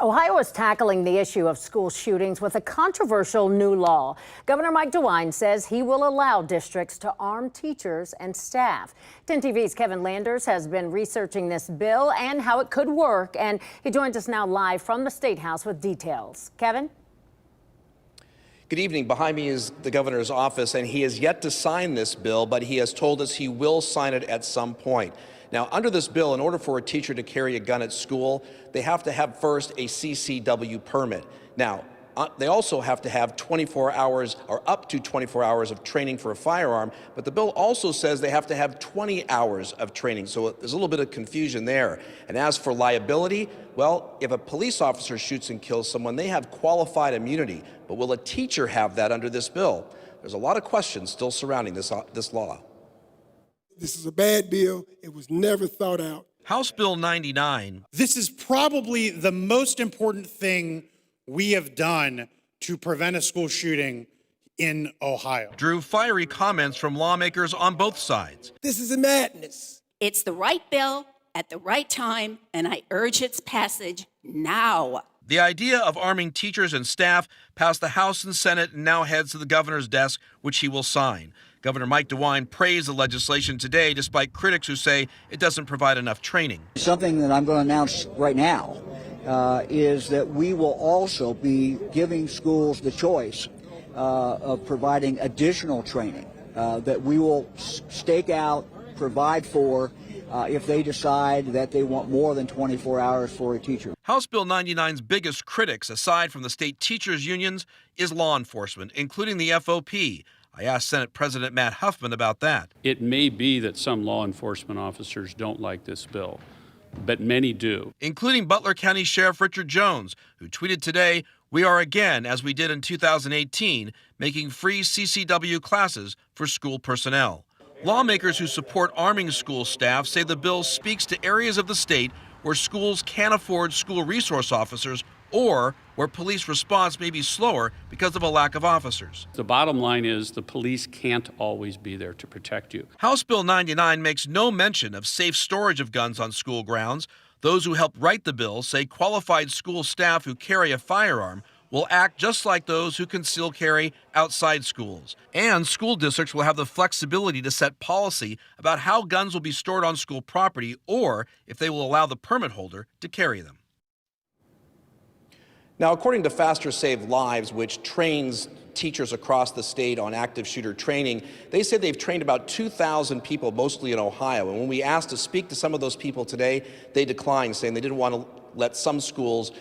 Ohio is tackling the issue of school shootings with a controversial new law. Governor Mike DeWine says he will allow districts to arm teachers and staff. 10 TV's Kevin Landers has been researching this bill and how it could work, and he joins us now live from the State House with details. Kevin? Good evening. Behind me is the governor's office, and he has yet to sign this bill, but he has told us he will sign it at some point. Now, under this bill, in order for a teacher to carry a gun at school, they have to have first a CCW permit. Now, they also have to have 24 hours or up to 24 hours of training for a firearm, but the bill also says they have to have 20 hours of training, so there's a little bit of confusion there. And as for liability, well, if a police officer shoots and kills someone, they have qualified immunity, but will a teacher have that under this bill? There's a lot of questions still surrounding this law. This is a bad bill. It was never thought out. House Bill 99. This is probably the most important thing we have done to prevent a school shooting in Ohio. Drew fiery comments from lawmakers on both sides. This is a madness. It's the right bill at the right time, and I urge its passage now. The idea of arming teachers and staff passed the House and Senate and now heads to the governor's desk, which he will sign. Governor Mike DeWine praised the legislation today, despite critics who say it doesn't provide enough training. Something that I'm going to announce right now is that we will also be giving schools the choice of providing additional training that we will stake out, provide for, if they decide that they want more than 24 hours for a teacher. House Bill 99's biggest critics, aside from the state teachers' unions, is law enforcement, including the FOP. I asked Senate President Matt Huffman about that. It may be that some law enforcement officers don't like this bill, but many do. Including Butler County Sheriff Richard Jones, who tweeted today, "We are again, as we did in 2018, making free CCW classes for school personnel." Lawmakers who support arming school staff say the bill speaks to areas of the state where schools can't afford school resource officers or where police response may be slower because of a lack of officers. The bottom line is the police can't always be there to protect you. House Bill 99 makes no mention of safe storage of guns on school grounds. Those who helped write the bill say qualified school staff who carry a firearm will act just like those who conceal carry outside schools. And school districts will have the flexibility to set policy about how guns will be stored on school property or if they will allow the permit holder to carry them. Now, according to Faster Save Lives, which trains teachers across the state on active shooter training, they say they've trained about 2,000 people, mostly in Ohio. And when we asked to speak to some of those people today, they declined, saying they didn't want to let some schools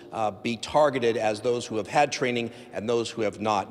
be targeted as those who have had training and those who have not.